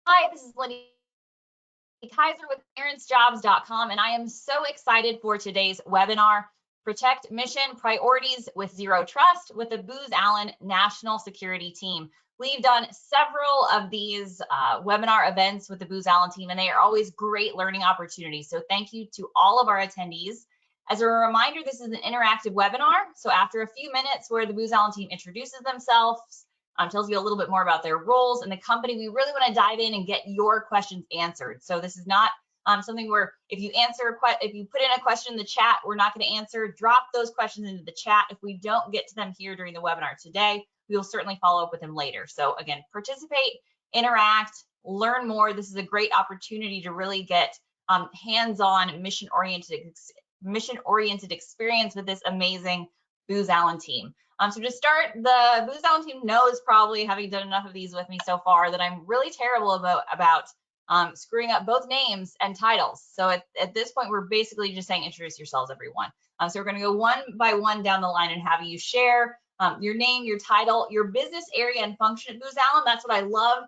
Hi, this is Lindy Kaiser with ClearanceJobs.com, and I am so excited for today's webinar, Protect Mission Priorities with Zero Trust with the Booz Allen National Security Team. We've done several of these webinar events with the Booz Allen team, and they are always great learning opportunities. So thank you to all of our attendees. As a reminder, this is an interactive webinar. So after a few minutes where the Booz Allen team introduces themselves, tells you a little bit more about their roles and the company, we really want to dive in and get your questions answered. So this is not something where if you put in a question in the chat, we're not going to answer. Drop those questions into the chat. If we don't get to them here during the webinar today, we will certainly follow up with them later. So again, participate, interact, learn more. This is a great opportunity to really get hands-on mission-oriented experience with this amazing Booz Allen team. So to start, the Booz Allen team knows, probably having done enough of these with me so far, that I'm really terrible about screwing up both names and titles. So at this point, we're basically just saying introduce yourselves, everyone. So we're going to go one by one down the line and have you share your name, your title, your business area and function at Booz Allen. That's what I love.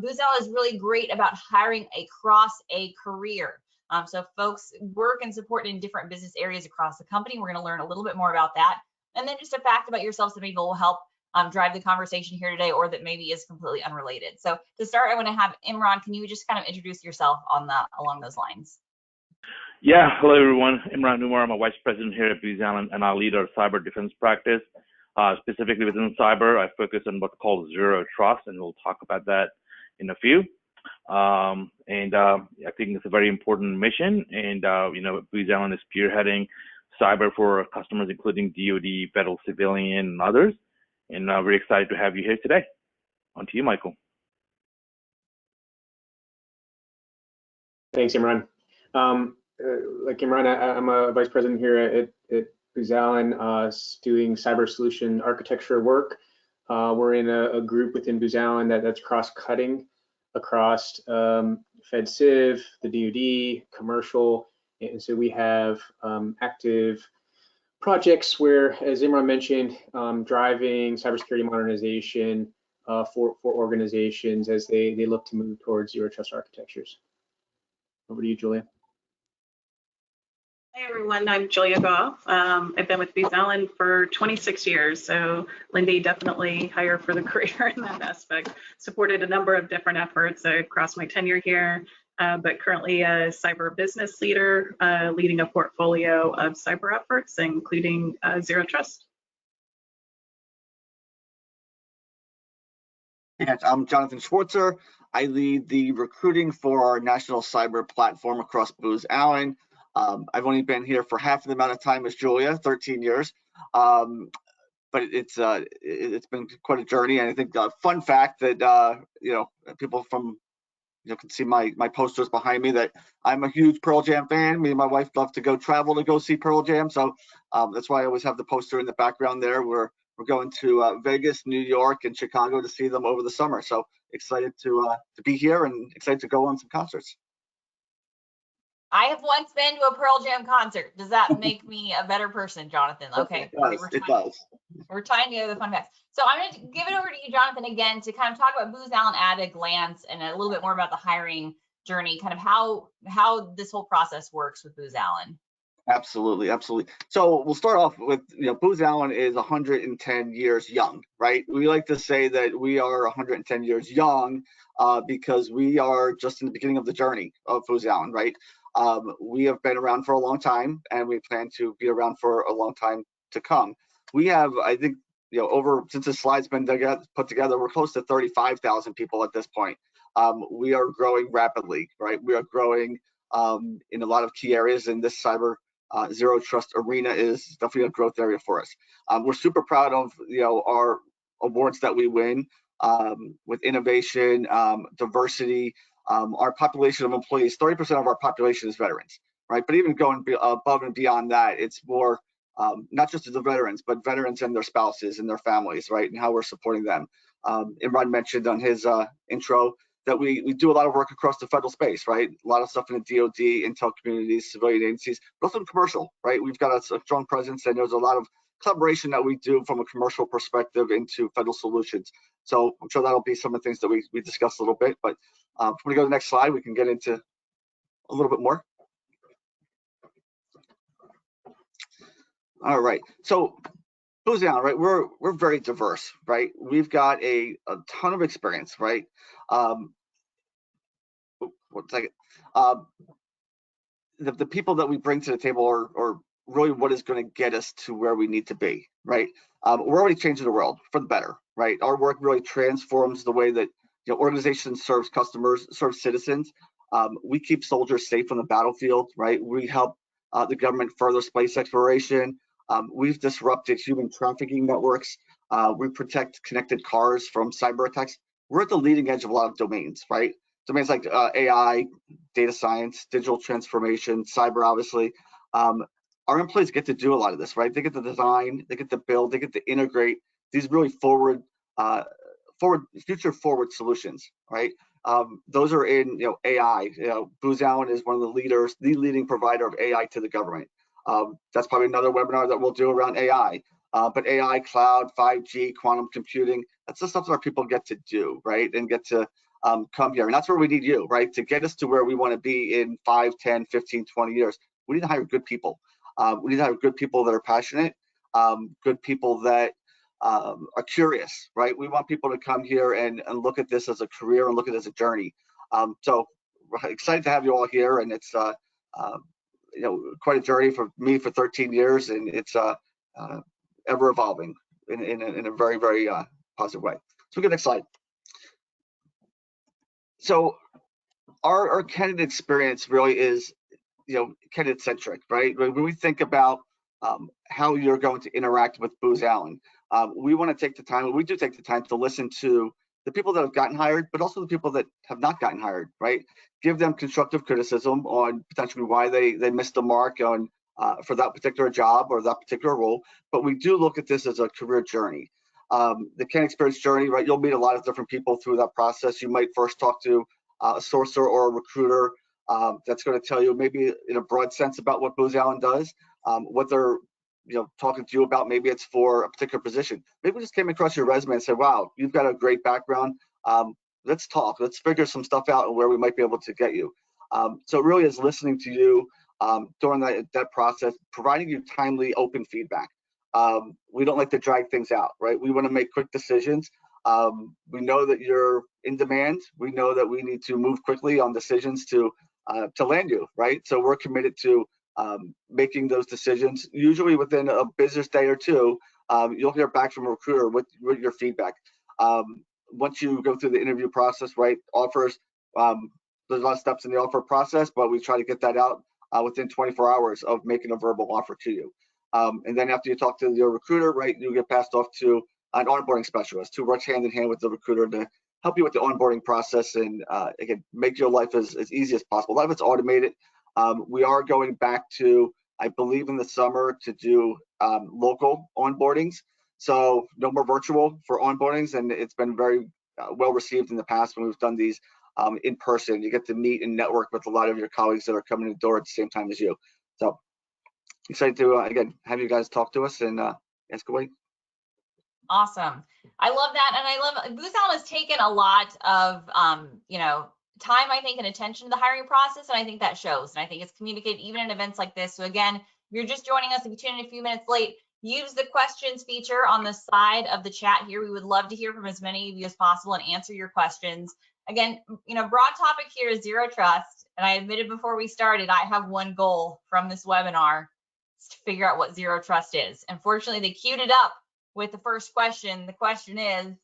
Booz Allen is really great about hiring across a career. So folks work and support in different business areas across the company. We're going to learn a little bit more about that. And then just a fact about yourselves that maybe will help drive the conversation here today, or that maybe is completely unrelated. So to start, I want to have Imran. Can you just kind of introduce yourself along those lines? Yeah, hello everyone. Imran Numar, I'm a vice president here at Booz Allen, and I lead our cyber defense practice. Specifically within cyber, I focus on what's called zero trust, and we'll talk about that in a few. I think it's a very important mission, and Booz Allen is spearheading cyber for customers, including DoD, federal civilian, and others. And we're excited to have you here today. On to you, Michael. Thanks, Imran. Like Imran, I'm a vice president here at Booz Allen, doing cyber solution architecture work. We're in a group within Booz Allen that's cross-cutting across Fed Civ, the DoD, commercial, and so we have active projects where, as Imran mentioned, driving cybersecurity modernization for organizations as they look to move towards zero trust architectures. Over to you, Julia. Hi everyone, I'm Julia Goff. I've been with Booz Allen for 26 years, so Lindy definitely higher for the career in that aspect. Supported a number of different efforts across my tenure here, but currently a cyber business leader, leading a portfolio of cyber efforts, including zero trust. Yes, I'm Jonathan Schwartzer. I lead the recruiting for our national cyber platform across Booz Allen. I've only been here for half the amount of time as Julia, 13 years. But it's been quite a journey, and I think a fun fact that people from can see my posters behind me, that I'm a huge Pearl Jam fan. Me and my wife love to go travel to go see Pearl Jam, so that's why I always have the poster in the background there. We're going to Vegas, New York, and Chicago to see them over the summer. So excited to be here and excited to go on some concerts. I have once been to a Pearl Jam concert. Does that make me a better person, Jonathan? Okay. It does. We're tying together the fun facts. So I'm going to give it over to you, Jonathan, again, to kind of talk about Booz Allen at a glance and a little bit more about the hiring journey, kind of how this whole process works with Booz Allen. Absolutely. So we'll start off with, Booz Allen is 110 years young, right? We like to say that we are 110 years young because we are just in the beginning of the journey of Booz Allen, right? We have been around for a long time, and we plan to be around for a long time to come. We have, I think, since the slide's been put together, we're close to 35,000 people at this point. We are growing rapidly, right? We are growing in a lot of key areas, and this cyber zero trust arena is definitely a growth area for us. We're super proud of our awards that we win with innovation, diversity. Our population of employees, 30% of our population is veterans, right? But even going above and beyond that, it's more not just the veterans, but veterans and their spouses and their families, right? And how we're supporting them. Imran mentioned on his intro that we do a lot of work across the federal space, right? A lot of stuff in the DoD, intel communities, civilian agencies, but also in commercial, right? We've got a strong presence, and there's a lot of collaboration that we do from a commercial perspective into federal solutions. So I'm sure that'll be some of the things that we discussed a little bit, but if we go to the next slide, we can get into a little bit more. All right, so Booz Allen, right? We're very diverse, right? We've got a ton of experience, right? One second. The people that we bring to the table are really what is going to get us to where we need to be, right? We're already changing the world for the better, right? Our work really transforms the way that organizations serves customers, serve citizens. We keep soldiers safe on the battlefield, right? We help the government further space exploration. We've disrupted human trafficking networks. We protect connected cars from cyber attacks. We're at the leading edge of a lot of domains, right? Domains like AI, data science, digital transformation, cyber, obviously. Our employees get to do a lot of this, right? They get to design, they get to build, they get to integrate these really future forward solutions, right? Those are in AI. Booz Allen is one of the leaders, the leading provider of AI to the government. That's probably another webinar that we'll do around AI. But AI, cloud, 5G, quantum computing, that's the stuff that our people get to do, right? And get to come here. And that's where we need you, right? To get us to where we want to be in 5, 10, 15, 20 years, we need to hire good people. We need to hire good people that are passionate, good people that are curious, right? We want people to come here and look at this as a career and look at it as a journey. So we're excited to have you all here, and it's quite a journey for me for 13 years, and it's ever evolving in a very, very positive way. So we get next slide. So our candidate experience really is candidate centric, right? When we think about how you're going to interact with Booz Allen, we want to take the time, we do take the time to listen to the people that have gotten hired, but also the people that have not gotten hired, right? Give them constructive criticism on potentially why they missed the mark on for that particular job or that particular role. But we do look at this as a career journey. The candidate experience journey, right? You'll meet a lot of different people through that process. You might first talk to a sourcer or a recruiter that's going to tell you maybe in a broad sense about what Booz Allen does, what they're talking to you about. Maybe it's for a particular position. Maybe we just came across your resume and said, wow, you've got a great background. Let's talk. Let's figure some stuff out and where we might be able to get you. So it really is listening to you during that process, providing you timely, open feedback. We don't like to drag things out, right? We want to make quick decisions. We know that you're in demand. We know that we need to move quickly on decisions to land you, right? So we're committed to making those decisions. Usually within a business day or two, you'll hear back from a recruiter with your feedback. Once you go through the interview process, right? Offers, there's a lot of steps in the offer process, but we try to get that out within 24 hours of making a verbal offer to you. And then after you talk to your recruiter, right, you get passed off to an onboarding specialist who works hand in hand with the recruiter to help you with the onboarding process and again, make your life as easy as possible. A lot of it's automated. We are going back to, I believe in the summer, to do local onboardings. So no more virtual for onboardings, and it's been very well received in the past when we've done these in person. You get to meet and network with a lot of your colleagues that are coming in the door at the same time as you. So excited to again have you guys talk to us and ask away. Awesome. I love that. And I love Booz Allen has taken a lot of time, I think, and attention to the hiring process, and I think that shows. And I think it's communicated even in events like this. So again, if you're just joining us, if you tune in a few minutes late, use the questions feature on the side of the chat here. We would love to hear from as many of you as possible and answer your questions. Again, broad topic here is zero trust. And I admitted before we started, I have one goal from this webinar, is to figure out what zero trust is. Unfortunately, they queued it up with the first question. The question is,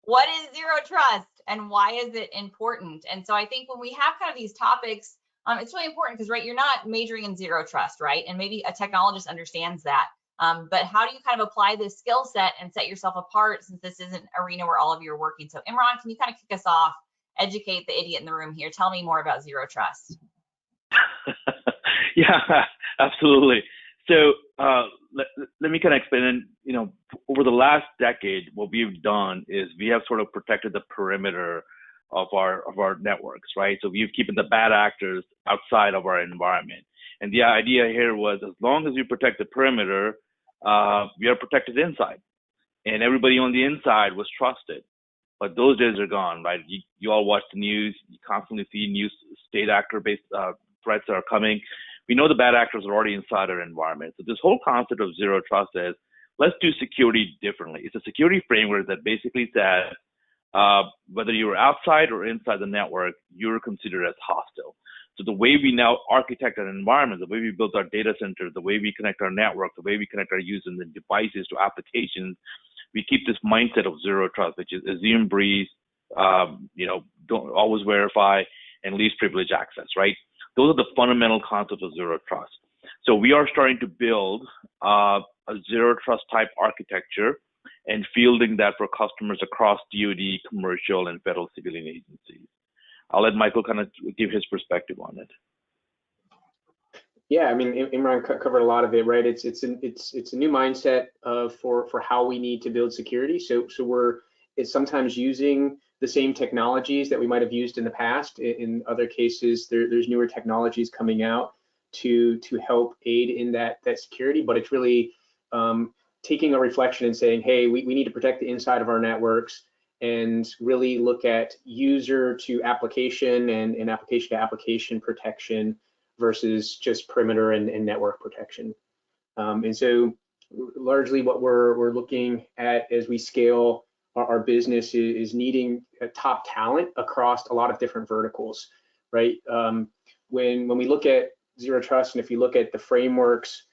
what is zero trust and why is it important? And so I think when we have kind of these topics, it's really important because, right, you're not majoring in zero trust, right? And maybe a technologist understands that. But how do you kind of apply this skill set and set yourself apart, since this is an arena where all of you are working? So Imran, can you kind of kick us off, educate the idiot in the room here? Tell me more about zero trust. Yeah, absolutely. So let me kind of explain. Over the last decade, what we've done is we have sort of protected the perimeter of our networks, right? So we've keeping the bad actors outside of our environment. And the idea here was, as long as you protect the perimeter, we are protected inside, and everybody on the inside was trusted. But those days are gone, right? You all watch the news. You constantly see new state actor-based threats that are coming. We know the bad actors are already inside our environment. So this whole concept of zero trust is, let's do security differently. It's a security framework that basically says whether you're outside or inside the network, you're considered as hostile. So the way we now architect an environment, the way we build our data center, the way we connect our network, the way we connect our users and devices to applications, we keep this mindset of zero trust, which is assume breeze, don't always verify, and least privilege access, right? Those are the fundamental concepts of zero trust. So we are starting to build a zero trust type architecture and fielding that for customers across DoD, commercial, and federal civilian agencies. I'll let Michael kind of give his perspective on it. Yeah, I mean, Imran covered a lot of it, right? It's a new mindset for how we need to build security. So it's sometimes using the same technologies that we might have used in the past. In other cases, there's newer technologies coming out to help aid in that security. But it's really taking a reflection and saying, hey, we need to protect the inside of our networks and really look at user to application and application to application protection versus just perimeter and network protection. And so largely what we're looking at as we scale our business is needing a top talent across a lot of different verticals, right? When we look at zero trust, and if you look at the frameworks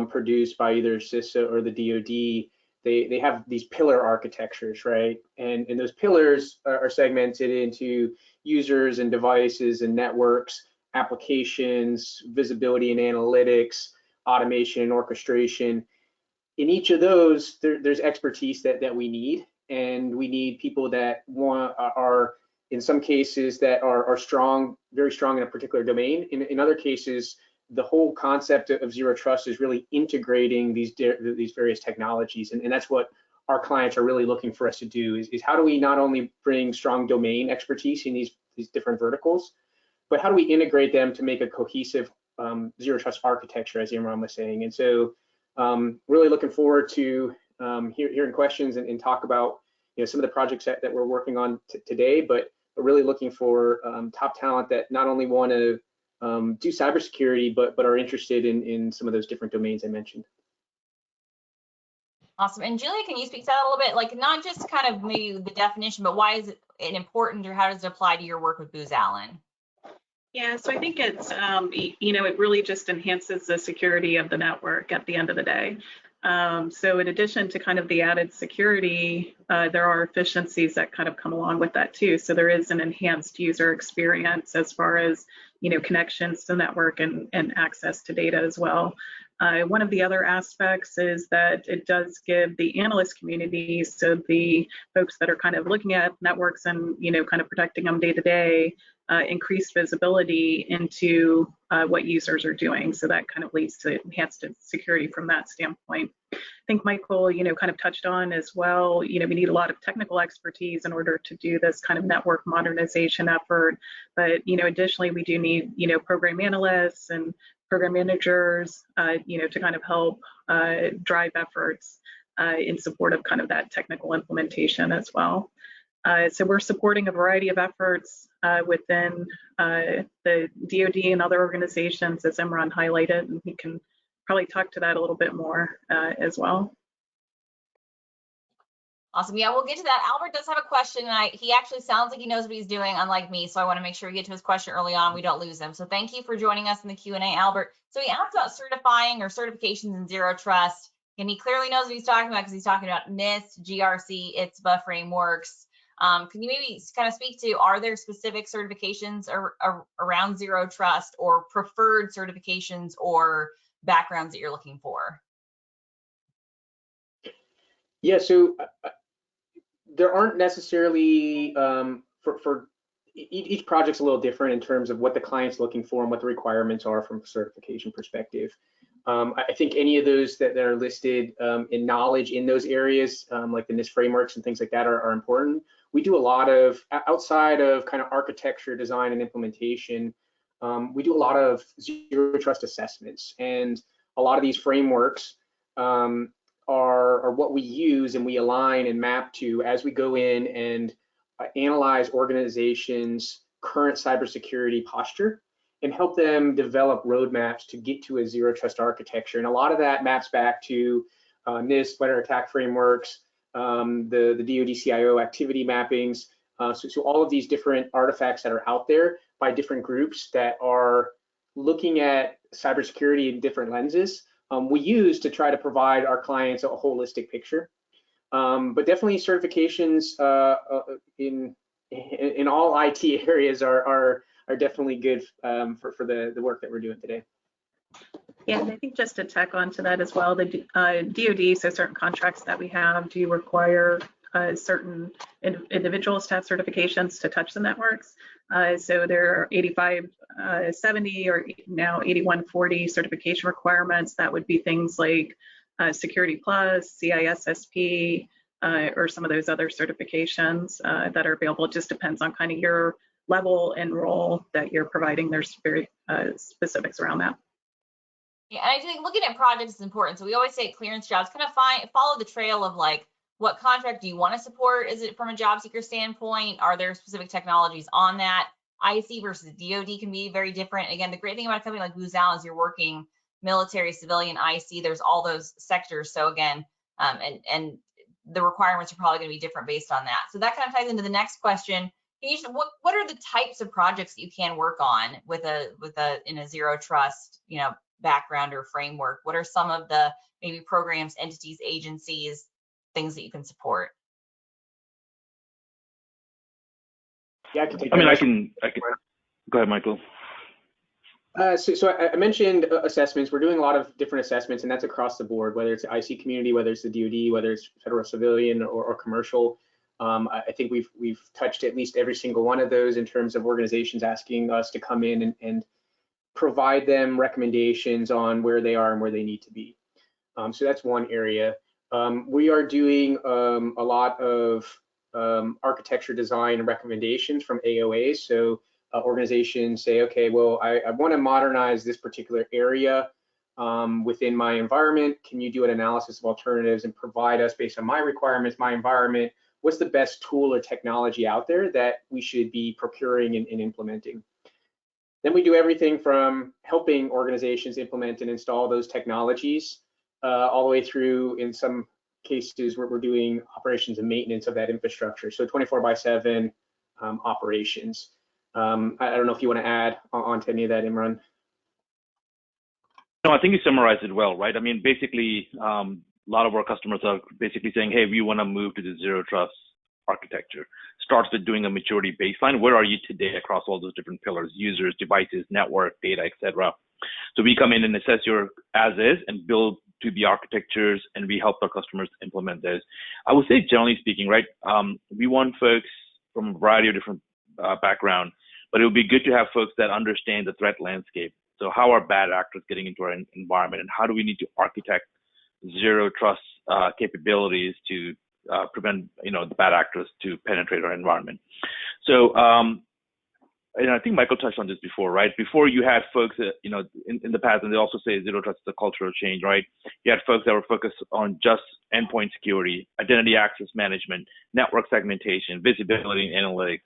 produced by either CISA or the DoD, they have these pillar architectures, right? And those pillars are segmented into users and devices and networks, applications, visibility and analytics, automation and orchestration. In each of those, there's expertise that we need, and we need people that are in some cases that are strong, very strong in a particular domain. In other cases, the whole concept of zero trust is really integrating these various technologies, and that's what our clients are really looking for us to do. Is how do we not only bring strong domain expertise in these different verticals, but how do we integrate them to make a cohesive zero trust architecture, as Imran was saying. And so really looking forward to hearing questions and talk about some of the projects that we're working on today, but really looking for top talent that not only want to do cybersecurity, but are interested in some of those different domains I mentioned. Awesome. And Julia, can you speak to that a little bit? Like not just kind of maybe the definition, but why is it important, or how does it apply to your work with Booz Allen? Yeah, so I think it's, it really just enhances the security of the network at the end of the day. So in addition to kind of the added security, there are efficiencies that kind of come along with that too. So there is an enhanced user experience as far as, connections to the network and access to data as well. One of the other aspects is that it does give the analyst community, so the folks that are kind of looking at networks and, kind of protecting them day to day, increased visibility into what users are doing. So that kind of leads to enhanced security from that standpoint. I think Michael, kind of touched on as well, we need a lot of technical expertise in order to do this kind of network modernization effort. But, additionally, we do need, program analysts and program managers, to kind of help drive efforts in support of kind of that technical implementation as well. So we're supporting a variety of efforts within the DoD and other organizations, as Imran highlighted, and we can probably talk to that a little bit more as well. Awesome. Yeah, we'll get to that. Albert does have a question, and he actually sounds like he knows what he's doing, unlike me. So I want to make sure we get to his question early on. We don't lose him. So thank you for joining us in the Q&A, Albert. So he asked about certifying or certifications in zero trust, and he clearly knows what he's talking about because he's talking about NIST, GRC, ITSBA frameworks. Can you maybe kind of speak to, are there specific certifications around zero trust or preferred certifications or backgrounds that you're looking for? Yeah, so there aren't necessarily, for each project's a little different in terms of what the client's looking for and what the requirements are from a certification perspective. I think any of those that are listed in knowledge in those areas, like the NIST frameworks and things like that are important. We do a lot of, outside of kind of architecture, design, and implementation, we do a lot of zero trust assessments. And a lot of these frameworks are what we use and we align and map to as we go in and analyze organizations' current cybersecurity posture and help them develop roadmaps to get to a zero trust architecture. And a lot of that maps back to NIST, better attack frameworks, the DoD CIO activity mappings. So all of these different artifacts that are out there by different groups that are looking at cybersecurity in different lenses, we use to try to provide our clients a holistic picture. But definitely certifications in all IT areas are definitely good for the work that we're doing today. Yeah, and I think just to tack on to that as well, the DoD, so certain contracts that we have do require certain individuals to have certifications to touch the networks. So there are 8570 or now 8140 certification requirements. That would be things like Security Plus, CISSP, or some of those other certifications that are available. It just depends on kind of your level and role that you're providing. There's very specifics around that. Yeah, and I think looking at projects is important. So we always say at ClearanceJobs, kind of follow the trail of like, what contract do you want to support? Is it from a job seeker standpoint? Are there specific technologies on that? IC versus DoD can be very different. Again, the great thing about a company like Booz Allen is you're working military, civilian, IC. There's all those sectors. So again, and the requirements are probably going to be different based on that. So that kind of ties into the next question. Can you, what are the types of projects that you can work on in a zero trust, background or framework? What are some of the maybe programs, entities, agencies, things that you can support? Yeah, I can take I can go ahead, Michael. So I mentioned assessments. We're doing a lot of different assessments, and that's across the board, whether it's the IC community, whether it's the DoD, whether it's federal civilian or commercial. I think we've touched at least every single one of those in terms of organizations asking us to come in and provide them recommendations on where they are and where they need to be. So that's one area. We are doing a lot of architecture design and recommendations from AOAs. So organizations say, okay, well, I want to modernize this particular area within my environment. Can you do an analysis of alternatives and provide us, based on my requirements, my environment, what's the best tool or technology out there that we should be procuring and implementing? Then we do everything from helping organizations implement and install those technologies all the way through, in some cases, where we're doing operations and maintenance of that infrastructure. So 24/7 operations. I don't know if you want to add on to any of that, Imran. No, I think you summarized it well, right? I mean, basically, a lot of our customers are basically saying, hey, we want to move to the zero trust architecture. Starts with doing a maturity baseline. Where are you today across all those different pillars, users, devices, network, data, etc. So we come in and assess your as is and build to the architectures, and we help our customers implement those. I would say, generally speaking, right, we want folks from a variety of different background, but it would be good to have folks that understand the threat landscape. So how are bad actors getting into our environment, and how do we need to architect zero trust capabilities to prevent the bad actors to penetrate our environment? So and I think Michael touched on this before, right? Before you had folks that, in the past, and they also say zero trust is a cultural change, right? You had folks that were focused on just endpoint security, identity access management, network segmentation, visibility, and analytics.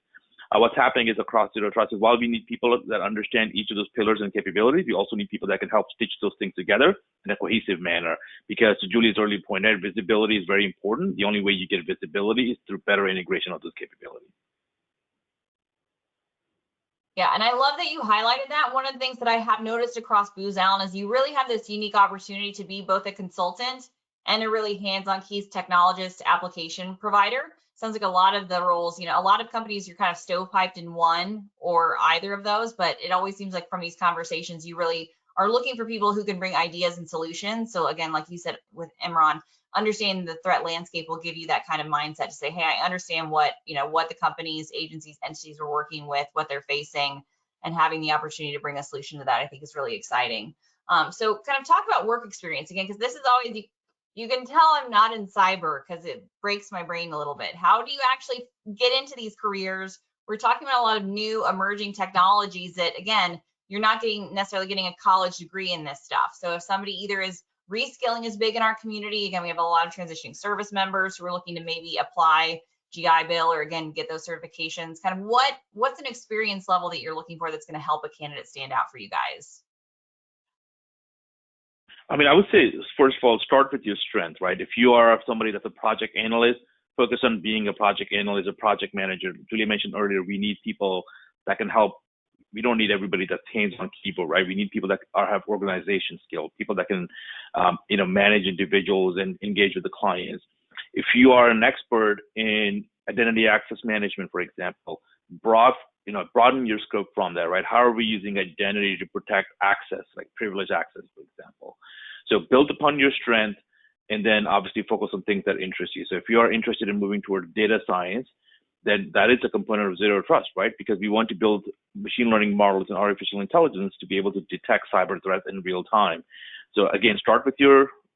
What's happening is across zero trust is, while we need people that understand each of those pillars and capabilities, we also need people that can help stitch those things together in a cohesive manner. Because to Julie's earlier point, visibility is very important. The only way you get visibility is through better integration of those capabilities. Yeah, and I love that you highlighted that. One of the things that I have noticed across Booz Allen is you really have this unique opportunity to be both a consultant and a really hands-on keys technologist application provider. Sounds like a lot of the roles, a lot of companies, you're kind of stovepiped in one or either of those, but it always seems like from these conversations, you really are looking for people who can bring ideas and solutions. So again, like you said with Imran, understanding the threat landscape will give you that kind of mindset to say, hey, I understand what the companies, agencies, entities are working with, what they're facing, and having the opportunity to bring a solution to that, I think is really exciting. So kind of talk about work experience again, because this is always, you can tell I'm not in cyber because it breaks my brain a little bit. How do you actually get into these careers? We're talking about a lot of new emerging technologies that, again, you're not necessarily getting a college degree in this stuff. So if somebody either is Reskilling is big in our community. Again, we have a lot of transitioning service members who are looking to maybe apply GI Bill or again, get those certifications. Kind of what's an experience level that you're looking for that's going to help a candidate stand out for you guys? I mean, I would say, first of all, start with your strength, right? If you are somebody that's a project analyst, focus on being a project analyst, a project manager. Julia mentioned earlier, we need people that can help. We don't need everybody that's hands-on keyboard, right? We need people that have organization skills, people that can, manage individuals and engage with the clients. If you are an expert in identity access management, for example, broaden your scope from there, right? How are we using identity to protect access, like privileged access, for example? So build upon your strength, and then obviously focus on things that interest you. So if you are interested in moving toward data science, then that is a component of zero trust, right? Because we want to build machine learning models and artificial intelligence to be able to detect cyber threats in real time. So again, start with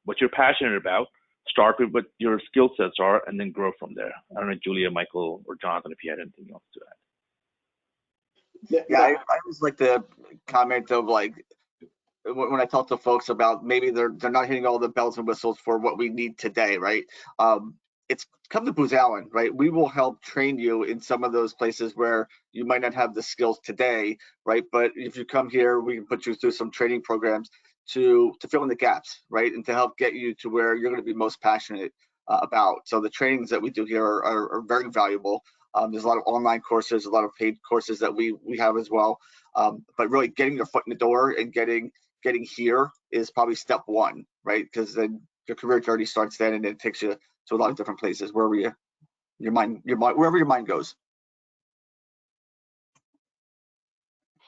what you're passionate about, start with what your skill sets are, and then grow from there. I don't know, Julia, Michael, or Jonathan, if you had anything else to add. Yeah, I always like to comment of like, when I talk to folks about maybe they're not hitting all the bells and whistles for what we need today, right? It's come to Booz Allen, right? We will help train you in some of those places where you might not have the skills today, right? But if you come here, we can put you through some training programs to fill in the gaps, right? And to help get you to where you're going to be most passionate about. So the trainings that we do here are very valuable. There's a lot of online courses, a lot of paid courses that we have as well. But really getting your foot in the door and getting here is probably step one, right? Because then your career journey starts then, and it takes you to a lot of different places wherever your mind goes.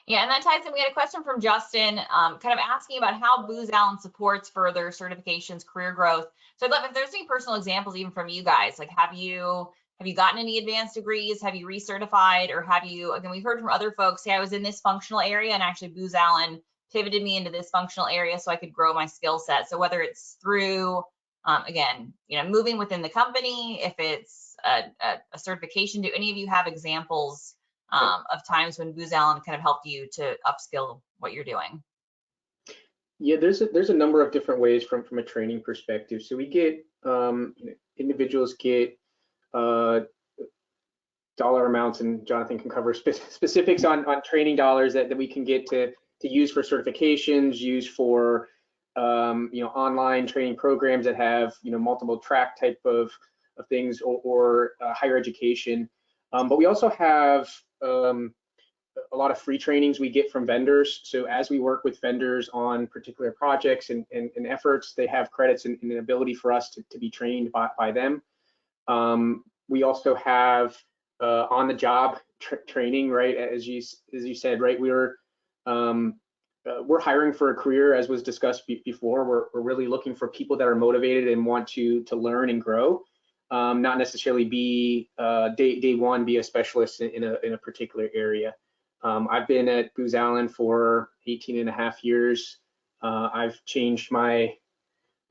Yeah, and that ties in. We had a question from Justin, kind of asking about how Booz Allen supports further certifications, career growth. So I'd love if there's any personal examples, even from you guys. Like, have you gotten any advanced degrees? Have you recertified, or have you? Again, we've heard from other folks. Hey, I was in this functional area, and actually Booz Allen pivoted me into this functional area so I could grow my skill set. So whether it's through again, moving within the company, if it's a certification, do any of you have examples of times when Booz Allen kind of helped you to upskill what you're doing? Yeah, there's a number of different ways from a training perspective. So we get individuals get dollar amounts, and Jonathan can cover specifics on training dollars that we can get to use for certifications, use for online training programs that have multiple track type of things, or higher education. But we also have a lot of free trainings we get from vendors. So as we work with vendors on particular projects and efforts, they have credits and an ability for us to be trained by them. We also have on-the-job training, right? As you said, right? We're hiring for a career, as was discussed before. We're really looking for people that are motivated and want to learn and grow, not necessarily be day one be a specialist in a particular area. I've been at Booz Allen for 18 and a half years. I've changed my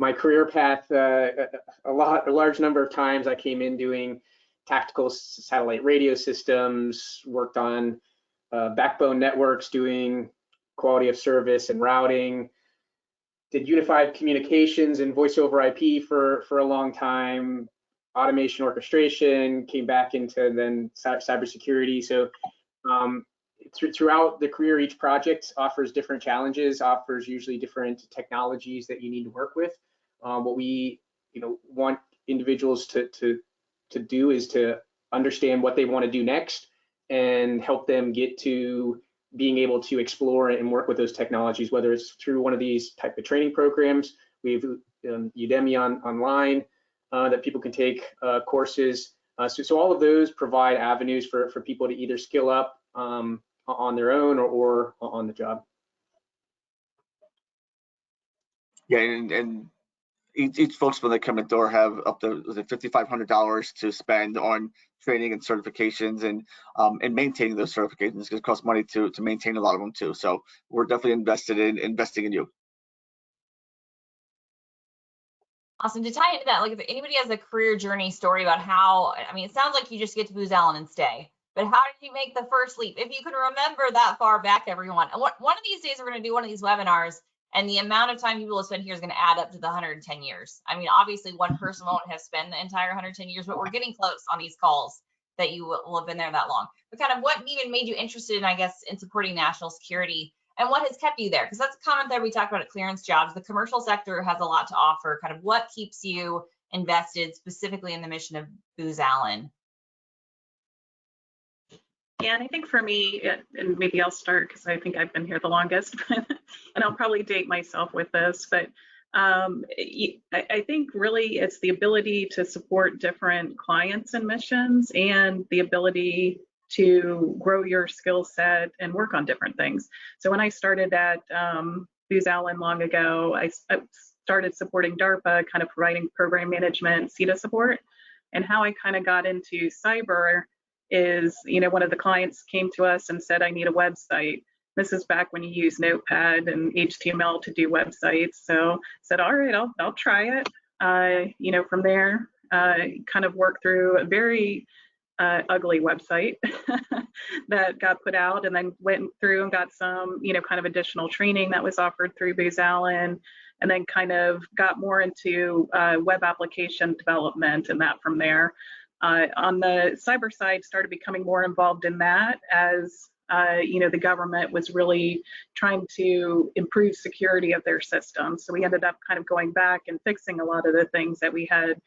career path a large number of times. I came in doing tactical satellite radio systems, worked on backbone networks, doing quality of service and routing, did unified communications and voice over IP for a long time, automation orchestration, came back into then cybersecurity. So throughout the career, each project offers different challenges, offers usually different technologies that you need to work with. What we want individuals to do is to understand what they want to do next and help them get to being able to explore and work with those technologies, whether it's through one of these type of training programs. We have Udemy online that people can take courses. So all of those provide avenues for people to either skill up on their own or on the job. Yeah, and each folks when they come in the door have up to $5,500 to spend on training and certifications and maintaining those certifications, because it costs money to maintain a lot of them too. So we're definitely investing in you. Awesome. To tie into that, like if anybody has a career journey story about how, it sounds like you just get to Booz Allen and stay, but how did you make the first leap? If you can remember that far back, everyone. One of these days we're going to do one of these webinars And the amount of time people will spend here is going to add up to the 110 years. I mean, obviously one person won't have spent the entire 110 years, but we're getting close on these calls that you will have been there that long. But kind of what even made you interested in, I guess, in supporting national security, and what has kept you there? Because that's a common thread we talk about at ClearanceJobs. The commercial sector has a lot to offer. Kind of what keeps you invested specifically in the mission of Booz Allen? Yeah, and I think for me, and maybe I'll start because I think I've been here the longest, and I'll probably date myself with this, but I think really it's the ability to support different clients and missions, and the ability to grow your skill set and work on different things. So when I started at Booz Allen long ago, I started supporting DARPA, kind of providing program management, CETA support, and how I kind of got into cyber is, one of the clients came to us and said, I need a website. This is back when you use Notepad and HTML to do websites. So I said, all right, I'll try it. From there, kind of worked through a very ugly website that got put out, and then went through and got some, kind of additional training that was offered through Booz Allen, and then kind of got more into web application development and that from there. On the cyber side, started becoming more involved in that as the government was really trying to improve security of their systems. So we ended up kind of going back and fixing a lot of the things that we had,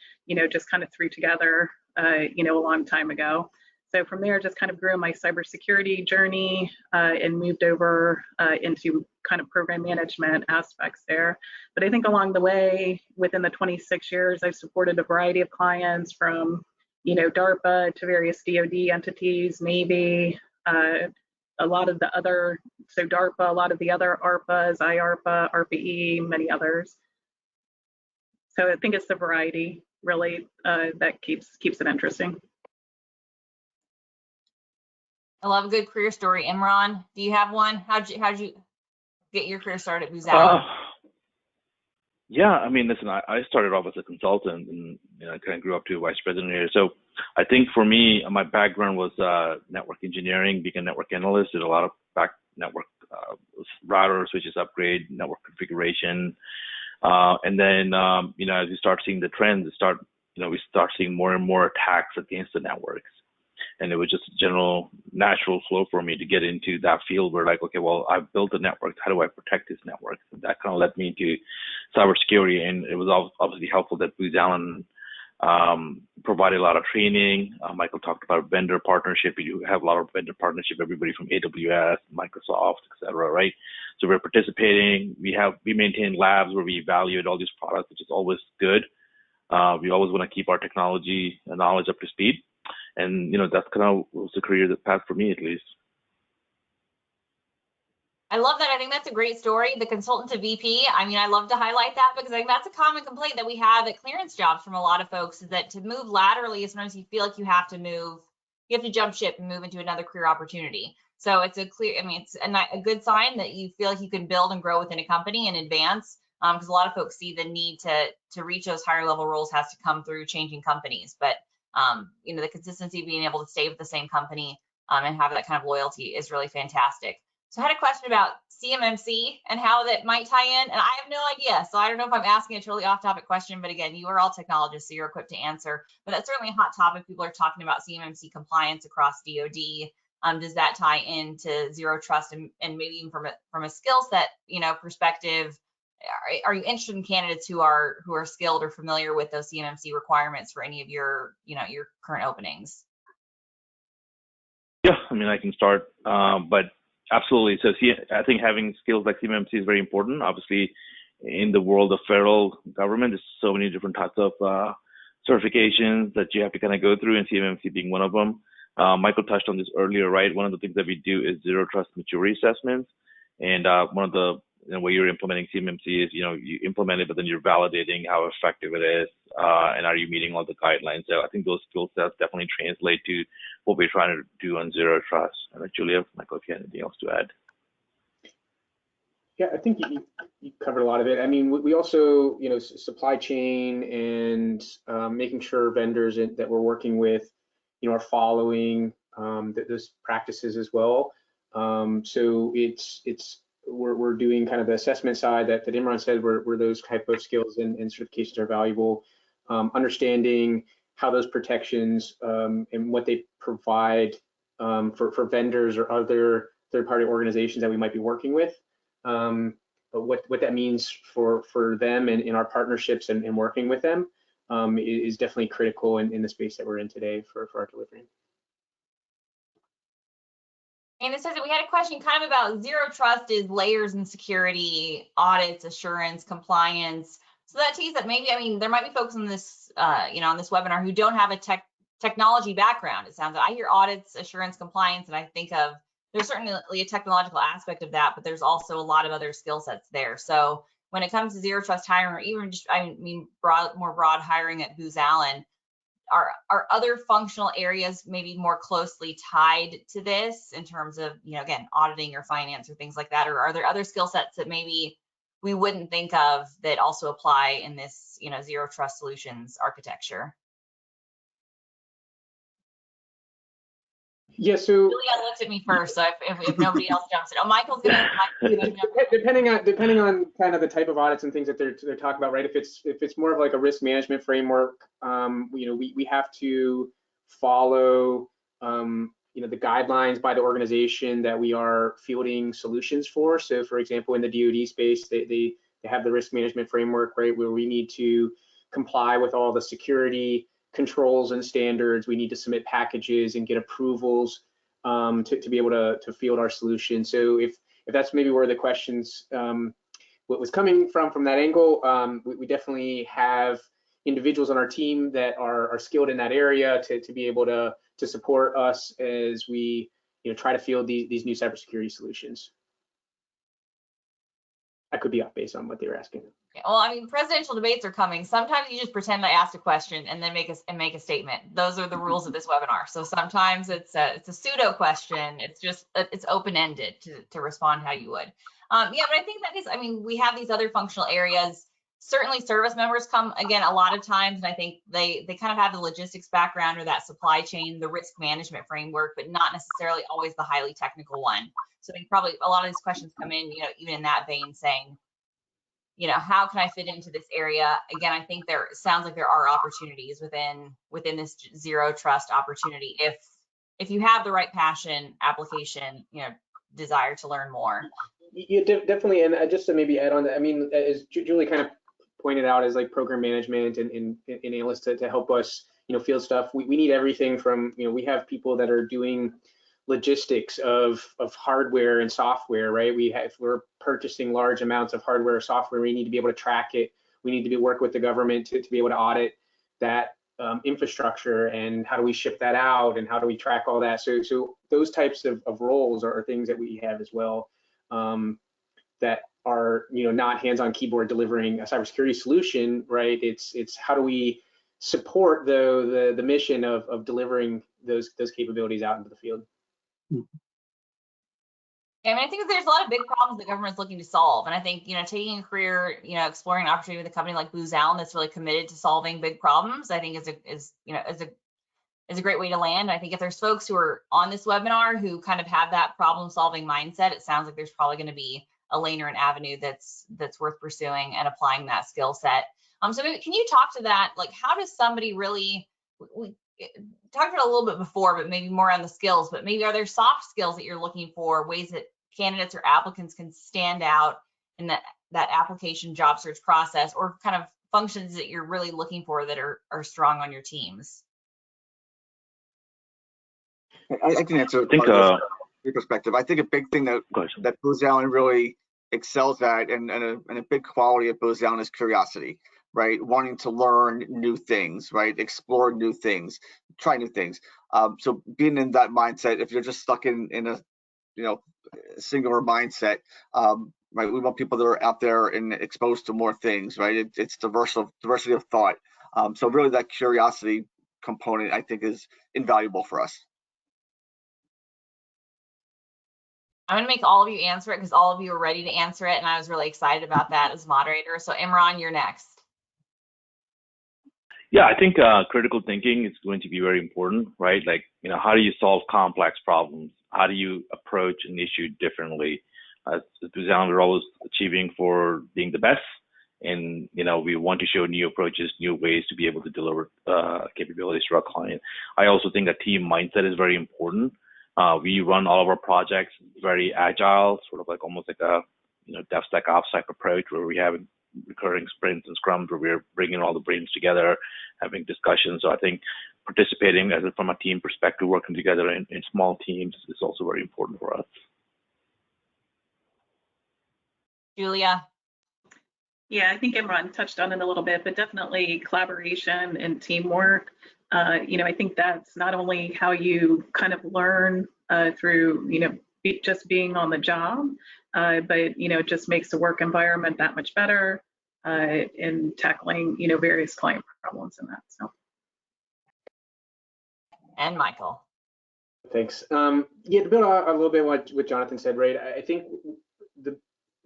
just kind of threw together, a long time ago. So from there, just kind of grew my cybersecurity journey and moved over into kind of program management aspects there. But I think along the way, within the 26 years, I've supported a variety of clients from DARPA to various DoD entities, Navy, a lot of the other, so DARPA, a lot of the other ARPAs, IARPA, RPE, many others. So I think it's the variety really that keeps it interesting. I love a good career story. Imran, do you have one? How'd you get your career started at Booz Allen? Yeah, I mean, listen, I started off as a consultant, and I kind of grew up to vice president here. So I think for me, my background was network engineering, being a network analyst, did a lot of back network router switches upgrade, network configuration, and then as we start seeing the trends, we start seeing more and more attacks against the networks. And it was just a general natural flow for me to get into that field where, like, okay, well, I've built a network. How do I protect this network? And that kind of led me into cybersecurity. And it was obviously helpful that Booz Allen provided a lot of training. Michael talked about vendor partnership. We do have a lot of vendor partnership, everybody from AWS, Microsoft, et cetera, right? So we're participating. We maintain labs where we evaluate all these products, which is always good. We always want to keep our technology knowledge up to speed. And, that's kind of was the career path for me, at least. I love that. I think that's a great story. The consultant to VP. I mean, I love to highlight that because I think that's a common complaint that we have at ClearanceJobs from a lot of folks, is that to move laterally, sometimes you feel like you have to jump ship and move into another career opportunity. So it's it's a good sign that you feel like you can build and grow within a company and advance, because a lot of folks see the need to reach those higher level roles has to come through changing companies. But the consistency, being able to stay with the same company and have that kind of loyalty is really fantastic. So I had a question about CMMC and how that might tie in, and I have no idea. So I don't know if I'm asking a totally off-topic question, but again, you are all technologists, so you're equipped to answer. But that's certainly a hot topic. People are talking about CMMC compliance across DoD. Does that tie into zero trust, and maybe even from a skill set, perspective? Are you interested in candidates who are skilled or familiar with those CMMC requirements for any of your current openings? Yeah, I mean, I can start, but absolutely. So I think having skills like CMMC is very important. Obviously, in the world of federal government, there's so many different types of certifications that you have to kind of go through, and CMMC being one of them. Michael touched on this earlier, right? One of the things that we do is zero trust maturity assessments, and one of the way you're implementing CMMC is, you implement it, but then you're validating how effective it is, and are you meeting all the guidelines. So I think those skill sets definitely translate to what we're trying to do on zero trust. And Julia, Michael, if you have anything else to add. Yeah, I think you covered a lot of it. I mean, we also, supply chain and making sure vendors that we're working with, are following those practices as well. So it's we're doing kind of the assessment side that Imran said, where those type of skills and certifications are valuable. Understanding how those protections and what they provide for vendors or other third-party organizations that we might be working with. But what that means for them and in our partnerships and working with them is definitely critical in the space that we're in today for our delivery. And it says that we had a question kind of about zero trust is layers in security, audits, assurance, compliance. So that teases that maybe, I mean, there might be folks on this, on this webinar who don't have a technology background. It sounds like I hear audits, assurance, compliance, and I think of there's certainly a technological aspect of that, but there's also a lot of other skill sets there. So when it comes to zero trust hiring, or even just, I mean, more broad hiring at Booz Allen, are other functional areas maybe more closely tied to this in terms of, again, auditing or finance or things like that? Or are there other skill sets that maybe we wouldn't think of that also apply in this, zero trust solutions architecture? Yeah, so Julia looked at me first, so if nobody else jumps in. Oh, Michael's gonna depending on kind of the type of audits and things that they're talking about, right? If it's more of like a risk management framework, we have to follow the guidelines by the organization that we are fielding solutions for. So for example, in the DoD space, they have the risk management framework, right, where we need to comply with all the security controls and standards. We need to submit packages and get approvals to be able to field our solution. So if that's maybe where the questions what was coming from that angle, we definitely have individuals on our team that are skilled in that area to be able to support us as we try to field these new cybersecurity solutions. I could be off based on what they were asking. Well, I mean, presidential debates are coming. Sometimes you just pretend I asked a question and then make a statement. Those are the rules of this webinar. So sometimes it's a pseudo question. It's just it's open-ended to respond how you would. Yeah, but I think that is, I mean, we have these other functional areas. Certainly service members come again a lot of times, and I think they kind of have the logistics background or that supply chain, the risk management framework, but not necessarily always the highly technical one. So I think probably a lot of these questions come in, even in that vein, saying, how can I fit into this area? Again, I think it sounds like there are opportunities within this zero trust opportunity if you have the right passion, application, desire to learn more. Yeah, definitely. And just to maybe add on that, I mean, as Julie kind of pointed out, as like program management and analysts to help us, field stuff, we need everything from, we have people that are doing logistics of hardware and software, right? We're purchasing large amounts of hardware or software. We need to be able to track it. We need to work with the government to be able to audit that infrastructure, and how do we ship that out, and how do we track all that? So those types of roles are things that we have as well, that are not hands-on keyboard delivering a cybersecurity solution, right? It's how do we support the mission of delivering those capabilities out into the field. I mean, I think there's a lot of big problems the government's looking to solve, and I think taking a career, exploring an opportunity with a company like Booz Allen that's really committed to solving big problems, I think is a great way to land. I think if there's folks who are on this webinar who kind of have that problem-solving mindset, it sounds like there's probably going to be a lane or an avenue that's worth pursuing and applying that skill set. So maybe can you talk to that? Like, how does somebody really? We talked about it a little bit before, but maybe more on the skills. But maybe are there soft skills that you're looking for, ways that candidates or applicants can stand out in that application job search process, or kind of functions that you're really looking for that are strong on your teams? I can answer your perspective. I think a big thing that Booz Allen really excels at, and a big quality of Booz Allen is curiosity, right? Wanting to learn new things, right? Explore new things, try new things. So being in that mindset, if you're just stuck in a singular mindset, right? We want people that are out there and exposed to more things, right? It's diversity of thought. So really that curiosity component, I think, is invaluable for us. I'm going to make all of you answer it because all of you are ready to answer it, and I was really excited about that as moderator. So Imran, you're next. Yeah, I think critical thinking is going to be very important, right? Like, how do you solve complex problems? How do you approach an issue differently? As Booz Allen, we're always achieving for being the best, and we want to show new approaches, new ways to be able to deliver capabilities to our client. I also think that team mindset is very important. We run all of our projects very agile, sort of like almost like a DevSecOps type approach, where we have recurring sprints and scrums where we're bringing all the brains together, having discussions. So I think participating from a team perspective, working together in small teams is also very important for us. Julia? Yeah, I think Imran touched on it a little bit, but definitely collaboration and teamwork. I think that's not only how you kind of learn through, just being on the job, but, it just makes the work environment that much better in tackling, various client problems in that. So. And Michael. Thanks. Yeah, to build on a little bit what Jonathan said, right? I think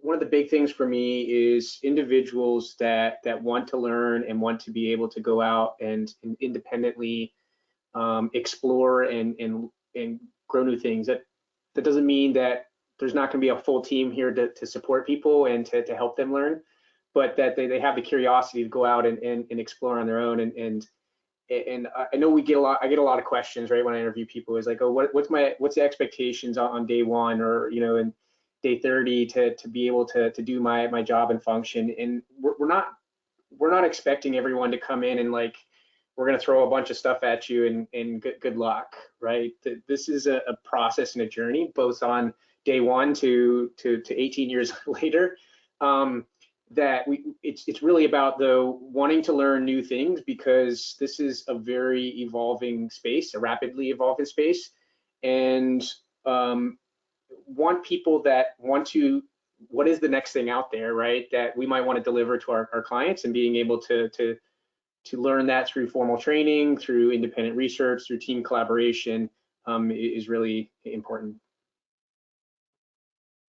one of the big things for me is individuals that want to learn and want to be able to go out and independently explore and grow new things. That doesn't mean that there's not going to be a full team here to support people and to help them learn, but that they have the curiosity to go out and explore on their own. And I know I get a lot of questions, right, when I interview people, is like, oh, what's the expectations on day one, or in day 30 to be able to do my job and function. And we're not expecting everyone to come in and like, we're going to throw a bunch of stuff at you and good luck, right? This is a process and a journey, both on day one to 18 years later. It's really about wanting to learn new things, because this is a very evolving space, a rapidly evolving space, and want people that want to, what is the next thing out there, right, that we might want to deliver to our clients, and being able to learn that through formal training, through independent research, through team collaboration is really important.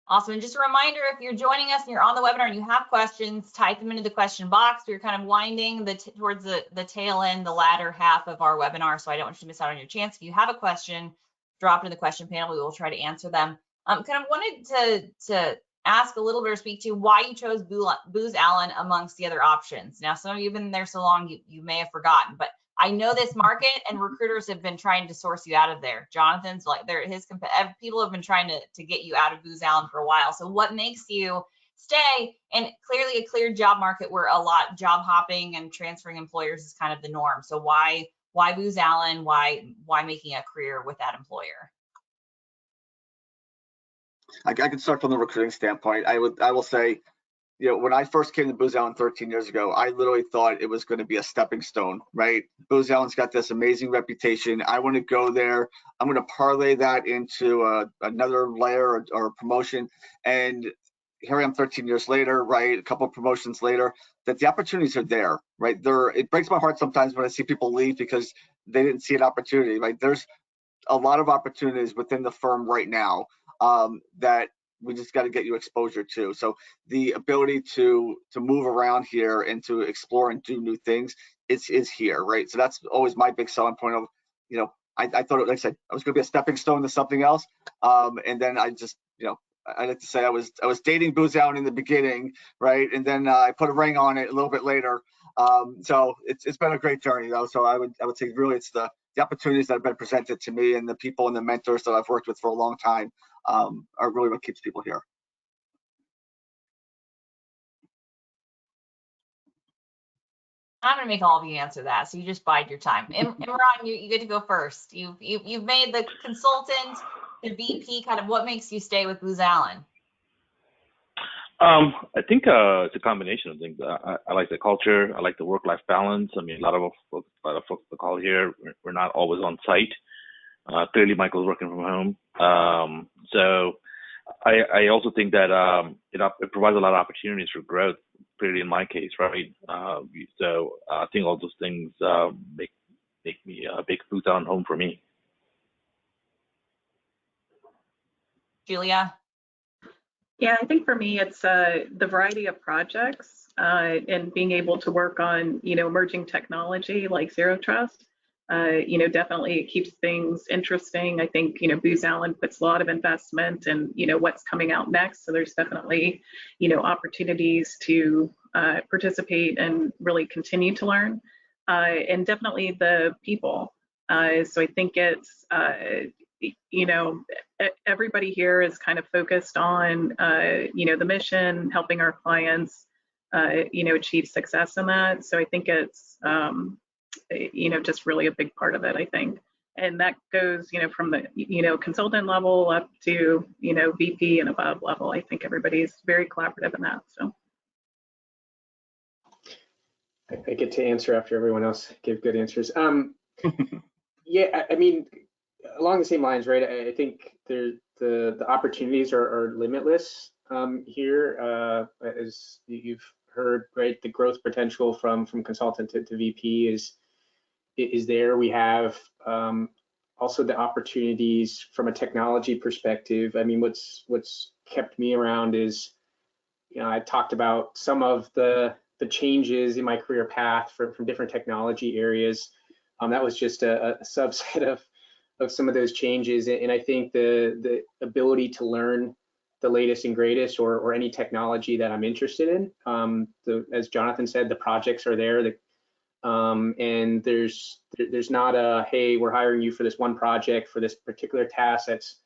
Awesome. And just a reminder, if you're joining us and you're on the webinar and you have questions, type them into the question box. We're kind of winding towards the tail end, the latter half of our webinar, so I don't want you to miss out on your chance. If you have a question, drop it in the question panel. We will try to answer them. Kind of wanted to ask a little bit, or speak to why you chose Booz Allen amongst the other options. Now, some of you have been there so long, you may have forgotten, but I know this market, and recruiters have been trying to source you out of there. Jonathan's like, people have been trying to get you out of Booz Allen for a while. So what makes you stay? And clearly a clear job market where a lot job hopping and transferring employers is kind of the norm. So why Booz Allen? Why making a career with that employer? I can start from the recruiting standpoint. I will say, when I first came to Booz Allen 13 years ago, I literally thought it was going to be a stepping stone, right? Booz Allen's got this amazing reputation. I want to go there. I'm going to parlay that into another layer or promotion. And here I am 13 years later, right? A couple of promotions later, that the opportunities are there, right? It breaks my heart sometimes when I see people leave because they didn't see an opportunity, right? There's a lot of opportunities within the firm right now that we just got to get you exposure to. So the ability to move around here and to explore and do new things is here, right? So that's always my big selling point of, I thought, like I said, I was going to be a stepping stone to something else. And then I just, I like to say I was dating Booz Allen in the beginning, right? And then I put a ring on it a little bit later. So it's been a great journey though. So I would say really it's the opportunities that have been presented to me and the people and the mentors that I've worked with for a long time are really what keeps people here. I'm going to make all of you answer that, so you just bide your time. Imran, you get to go first. You've made the consultant, the VP. Kind of what makes you stay with Booz Allen? I think it's a combination of things. I like the culture. I like the work-life balance. I mean, a lot of folks on the call here, we're not always on site. Clearly, Michael's working from home. So I also think that it provides a lot of opportunities for growth, clearly in my case, right? So I think all those things make me a big Booz Allen home for me. Julia? Yeah, I think for me, it's the variety of projects and being able to work on, emerging technology like Zero Trust. Definitely it keeps things interesting. I think, Booz Allen puts a lot of investment in, what's coming out next. So there's definitely, opportunities to participate and really continue to learn. And definitely the people. So I think it's, everybody here is kind of focused on, the mission, helping our clients, achieve success in that. So I think it's, just really a big part of it, I think. And that goes, from the, consultant level up to, VP and above level. I think everybody's very collaborative in that. So. I get to answer after everyone else give good answers. Yeah, I mean, along the same lines, right? I think the opportunities are limitless here. As you've heard, right, the growth potential from consultant to VP is there. We have also the opportunities from a technology perspective. I mean, what's kept me around is, I talked about some of the changes in my career path from different technology areas. That was just a subset of some of those changes, and I think the ability to learn the latest and greatest or any technology that I'm interested in. As Jonathan said, the projects are there. And there's not a, hey, we're hiring you for this one project for this particular task that's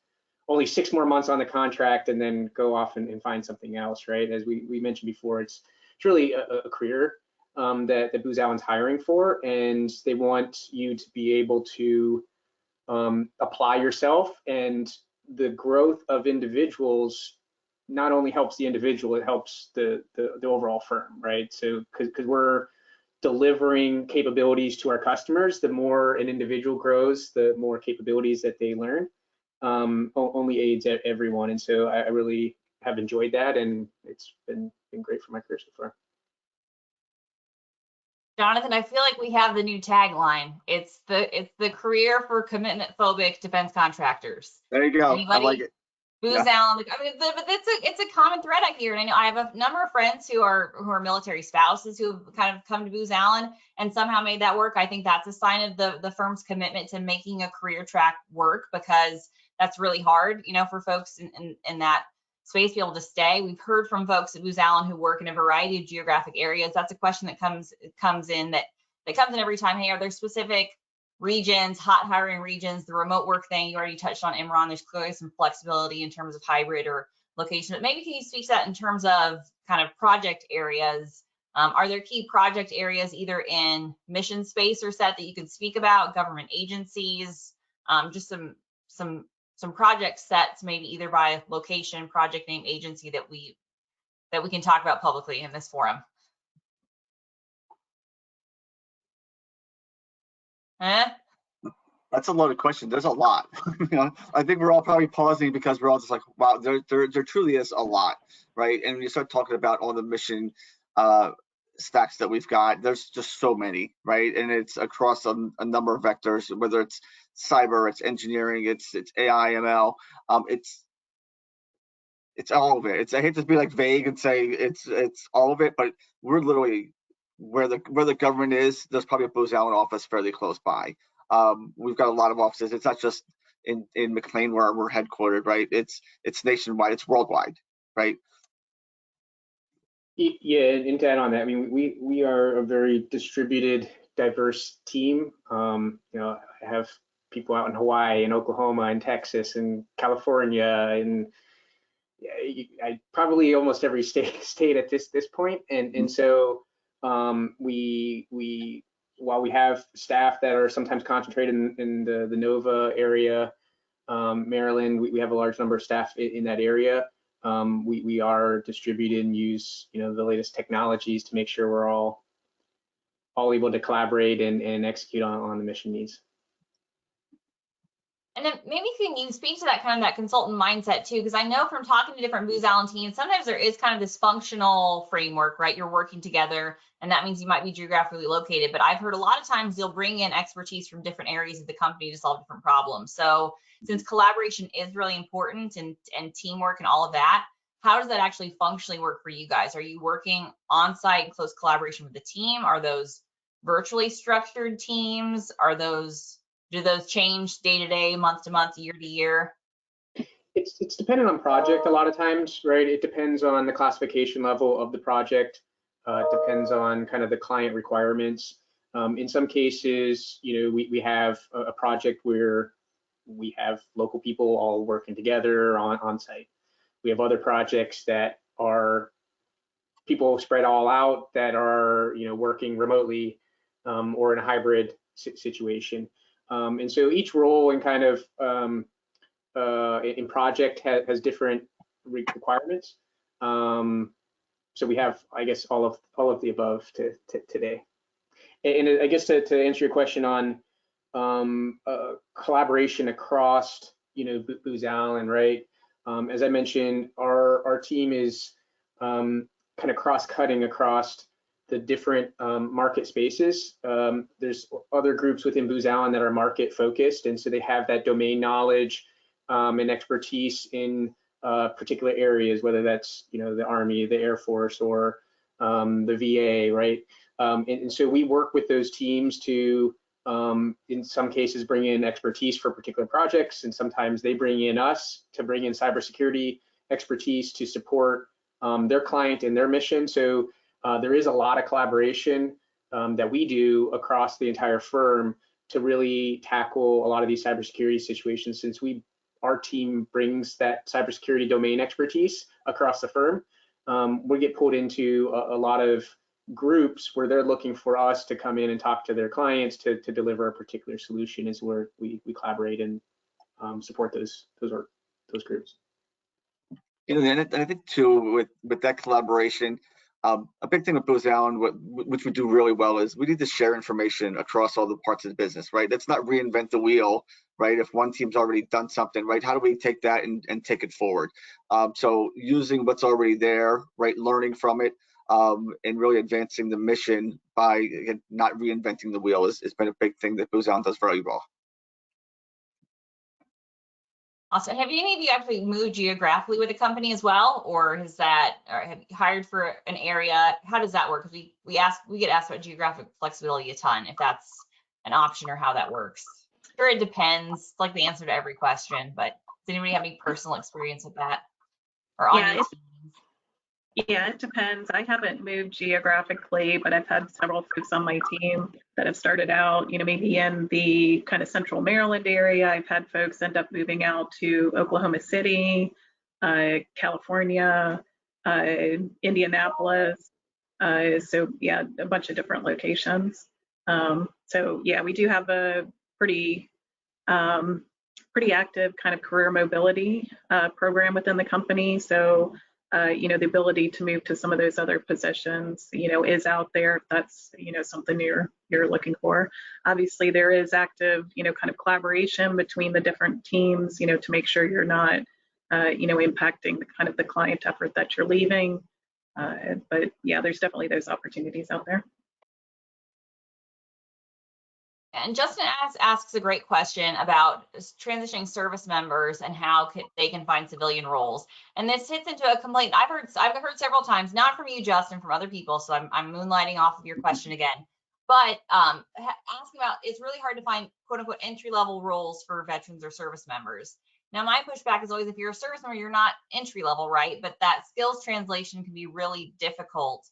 only 6 more months on the contract and then go off and find something else, right? As we mentioned before, it's really a career that Booz Allen's hiring for, and they want you to be able to apply yourself, and the growth of individuals not only helps the individual, it helps the overall firm, right? So because we're delivering capabilities to our customers, the more an individual grows, the more capabilities that they learn, only aids everyone. And so I really have enjoyed that, and it's been great for my career so far. Jonathan, I feel like we have the new tagline. It's the career for commitment phobic defense contractors. There you go. Anybody? I like it. Booz Allen. I mean, but it's a common thread I hear, and I know I have a number of friends who are military spouses who have kind of come to Booz Allen and somehow made that work. I think that's a sign of the firm's commitment to making a career track work, because that's really hard, for folks in that space to be able to stay. We've heard from folks at Booz Allen who work in a variety of geographic areas. That's a question that comes in every time. Hey, are there specific regions, hot hiring regions, the remote work thing you already touched on, Imran? There's clearly some flexibility in terms of hybrid or location, but maybe can you speak to that in terms of kind of project areas? Are there key project areas either in mission space or set that you can speak about, government agencies, just some project sets, maybe either by location, project name, agency that we can talk about publicly in this forum? That's a loaded question. There's a lot. I think we're all probably pausing because we're all just like, wow, there truly is a lot, right? And when you start talking about all the mission stacks that we've got, there's just so many, right? And it's across a number of vectors, whether it's cyber, it's engineering, it's AI, ML, it's all of it. I hate to be like vague and say it's all of it, but we're literally where the government is. There's probably a Booz Allen office fairly close by. We've got a lot of offices. It's not just in McLean where we're headquartered, right? It's nationwide. It's worldwide, right? Yeah, and to add on that, I mean, we are a very distributed, diverse team. I have people out in Hawaii and Oklahoma and Texas and California and probably almost every state at this point. And so we while we have staff that are sometimes concentrated in the Nova area, Maryland, we have a large number of staff in that area. We are distributed and use the latest technologies to make sure we're all able to collaborate and execute on the mission needs. And then maybe can you speak to that kind of that consultant mindset too? Because I know from talking to different Booz Allen teams, sometimes there is kind of this functional framework, right? You're working together, and that means you might be geographically located. But I've heard a lot of times you'll bring in expertise from different areas of the company to solve different problems. So since collaboration is really important and teamwork and all of that, how does that actually functionally work for you guys? Are you working on site in close collaboration with the team? Are those virtually structured teams? Do those change day to day, month to month, year to year? It's dependent on project a lot of times, right? It depends on the classification level of the project. It depends on kind of the client requirements. In some cases, we have a project where we have local people all working together on site. We have other projects that are people spread all out that are working remotely or in a hybrid situation. And so each role and kind of in project has different requirements. So we have, I guess, all of the above today. And I guess to answer your question on collaboration across, Booz Allen, right? As I mentioned, our team is kind of cross-cutting across the different market spaces. There's other groups within Booz Allen that are market focused, and so they have that domain knowledge and expertise in particular areas, whether that's the Army, the Air Force, or the VA, right? And so we work with those teams to, in some cases, bring in expertise for particular projects, and sometimes they bring in us to bring in cybersecurity expertise to support their client and their mission. So there is a lot of collaboration that we do across the entire firm to really tackle a lot of these cybersecurity situations, since our team brings that cybersecurity domain expertise across the firm. We get pulled into a lot of groups where they're looking for us to come in and talk to their clients to deliver a particular solution, is where we collaborate and support those groups. And I think too, with that collaboration, a big thing with Booz Allen, which we do really well, is we need to share information across all the parts of the business, right? Let's not reinvent the wheel, right? If one team's already done something, right, how do we take that and take it forward? So using what's already there, right, learning from it, and really advancing the mission by, again, not reinventing the wheel has been a big thing that Booz Allen does very well. Awesome. Have any of you actually moved geographically with a company as well, or have you hired for an area? How does that work? Because we get asked about geographic flexibility a ton, if that's an option or how that works. Sure, it depends. It's like the answer to every question, but does anybody have any personal experience with that? Or Yeah, it depends. I haven't moved geographically, but I've had several folks on my team that have started out, maybe in the kind of central Maryland area. I've had folks end up moving out to Oklahoma City, California, Indianapolis. So yeah, a bunch of different locations. So yeah, we do have a pretty active kind of career mobility program within the company. So the ability to move to some of those other positions, is out there. If that's, something you're looking for. Obviously, there is active, kind of collaboration between the different teams, to make sure you're not, impacting the client effort that you're leaving. But yeah, there's definitely those opportunities out there. And Justin asks a great question about transitioning service members and how they can find civilian roles. And this hits into a complaint I've heard several times, not from you, Justin, from other people. So I'm moonlighting off of your question again. But asking about, it's really hard to find quote unquote entry-level roles for veterans or service members. Now, my pushback is always, if you're a service member, you're not entry level, right? But that skills translation can be really difficult.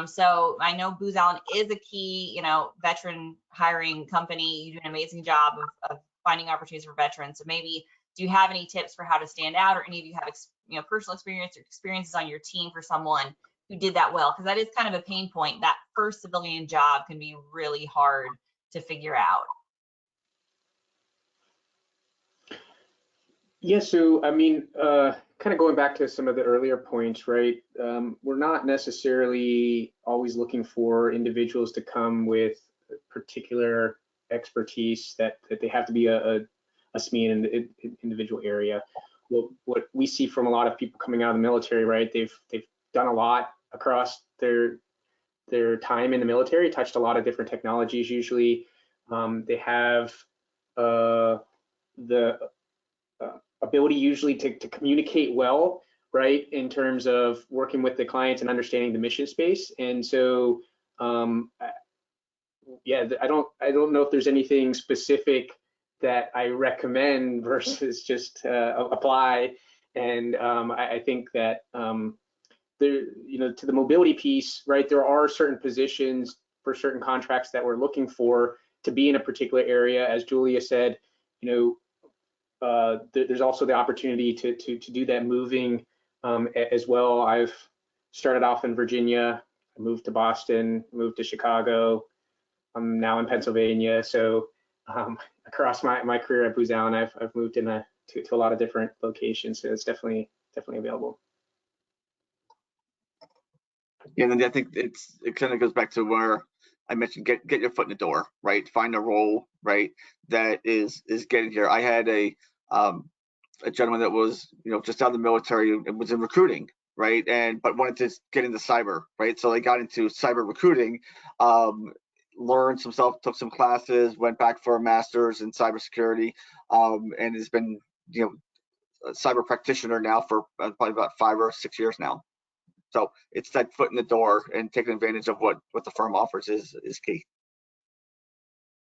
So I know Booz Allen is a key, veteran hiring company. You do an amazing job of finding opportunities for veterans. So maybe, do you have any tips for how to stand out, or any of you have, personal experience or experiences on your team for someone who did that well? Because that is kind of a pain point. That first civilian job can be really hard to figure out. Yeah, so I mean, kind of going back to some of the earlier points, right? We're not necessarily always looking for individuals to come with particular expertise that they have to be a SME in an individual area. What we see from a lot of people coming out of the military, right? They've done a lot across their time in the military, touched a lot of different technologies. Usually, they have the ability usually to communicate well, right, in terms of working with the clients and understanding the mission space. And so yeah, I don't know if there's anything specific that I recommend versus just apply. And I think that there, to the mobility piece, right, there are certain positions for certain contracts that we're looking for to be in a particular area. As Julia said, there's also the opportunity to do that moving as well. I've started off in Virginia, I moved to Boston, moved to Chicago. I'm now in Pennsylvania. So across my career at Booz Allen, I've moved to a lot of different locations. So it's definitely available. Yeah, and then I think it kind of goes back to where I mentioned get your foot in the door, right? Find a role, right, that is getting here. I had a gentleman that was just out of the military and was in recruiting, right, but wanted to get into cyber, right? So they got into cyber recruiting, learned some stuff, took some classes, went back for a master's in cybersecurity, and has been a cyber practitioner now for probably about 5 or 6 years now. So it's that foot in the door and taking advantage of what the firm offers is key.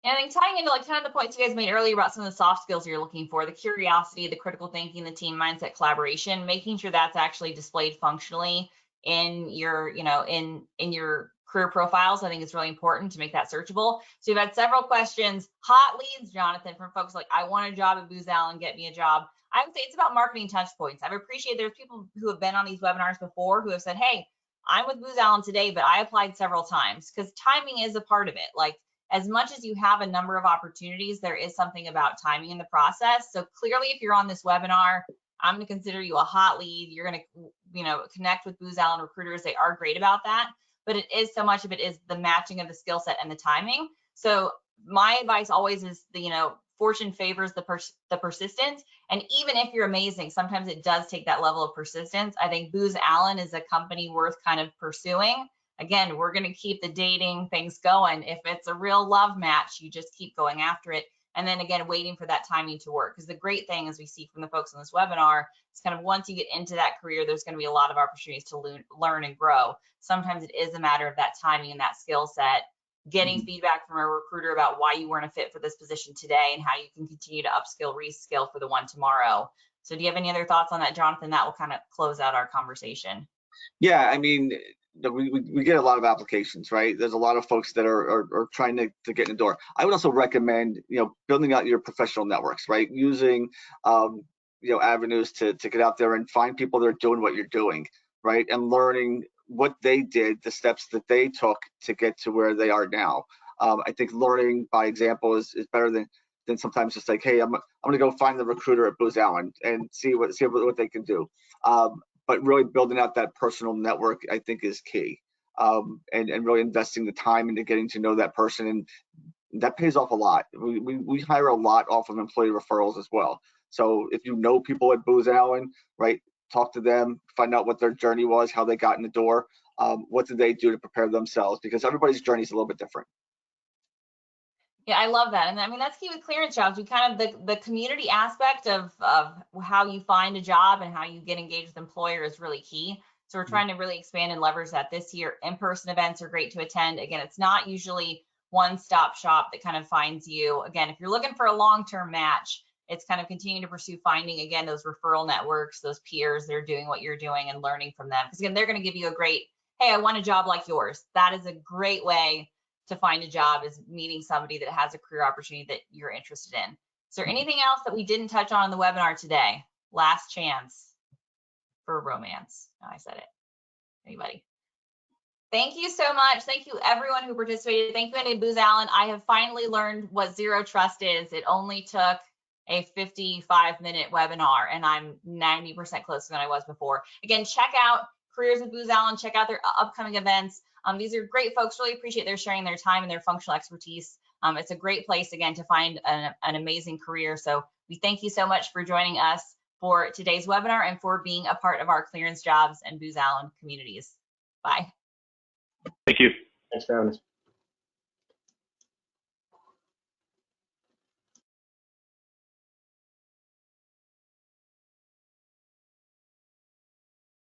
And I think tying into kind of the points you guys made earlier about some of the soft skills you're looking for, the curiosity, the critical thinking, the team mindset, collaboration, making sure that's actually displayed functionally in your, in your career profiles, I think is really important to make that searchable. So we've had several questions, hot leads, Jonathan, from folks like, I want a job at Booz Allen, get me a job. I would say it's about marketing touch points. I've appreciated there's people who have been on these webinars before who have said, hey, I'm with Booz Allen today, but I applied several times, because timing is a part of it. Like, as much as you have a number of opportunities, there is something about timing in the process. So clearly, if you're on this webinar, I'm going to consider you a hot lead. You're going to, connect with Booz Allen recruiters. They are great about that, but it is so much of it is the matching of the skill set and the timing. So my advice always is fortune favors the persistence. And even if you're amazing, sometimes it does take that level of persistence. I think Booz Allen is a company worth kind of pursuing. Again, we're going to keep the dating things going. If it's a real love match, you just keep going after it. And then again, waiting for that timing to work. Because the great thing, as we see from the folks on this webinar, is kind of once you get into that career, there's going to be a lot of opportunities to learn and grow. Sometimes it is a matter of that timing and that skill set, getting feedback from a recruiter about why you weren't a fit for this position today and how you can continue to upskill, reskill for the one tomorrow. So do you have any other thoughts on that, Jonathan? That will kind of close out our conversation. Yeah, I mean, we get a lot of applications, right? There's a lot of folks that are trying to get in the door. I would also recommend, building out your professional networks, right? Using, avenues to get out there and find people that are doing what you're doing, right? And learning what they did, the steps that they took to get to where they are now. I think learning by example is better than sometimes just like, hey, I'm gonna go find the recruiter at Booz Allen and see what they can do. But really building out that personal network, I think, is key, and really investing the time into getting to know that person, and that pays off a lot. We hire a lot off of employee referrals as well. So if you know people at Booz Allen, right, talk to them, find out what their journey was, how they got in the door, what did they do to prepare themselves, because everybody's journey is a little bit different. Yeah, I love that. And I mean, that's key with ClearanceJobs. We kind of, the community aspect of how you find a job and how you get engaged with employer is really key. So we're trying to really expand and leverage that this year. In-person events are great to attend. Again, it's not usually one-stop shop that kind of finds you. Again, if you're looking for a long-term match, it's kind of continuing to pursue finding, again, those referral networks, those peers that are doing what you're doing and learning from them. Because again, they're going to give you a great, hey, I want a job like yours. That is a great way to find a job, is meeting somebody that has a career opportunity that you're interested in. Is there anything else that we didn't touch on in the webinar today? Last chance for romance. Oh, I said it. Anybody? Thank you so much. Thank you everyone who participated. Thank you, Andy Booz Allen. I have finally learned what zero trust is. It only took a 55-minute webinar, and I'm 90% closer than I was before. Again, check out Careers with Booz Allen. Check out their upcoming events. These are great folks. Really appreciate their sharing their time and their functional expertise. It's a great place, again, to find an amazing career. So we thank you so much for joining us for today's webinar and for being a part of our ClearanceJobs and Booz Allen communities. Bye. Thank you. Thanks for having us.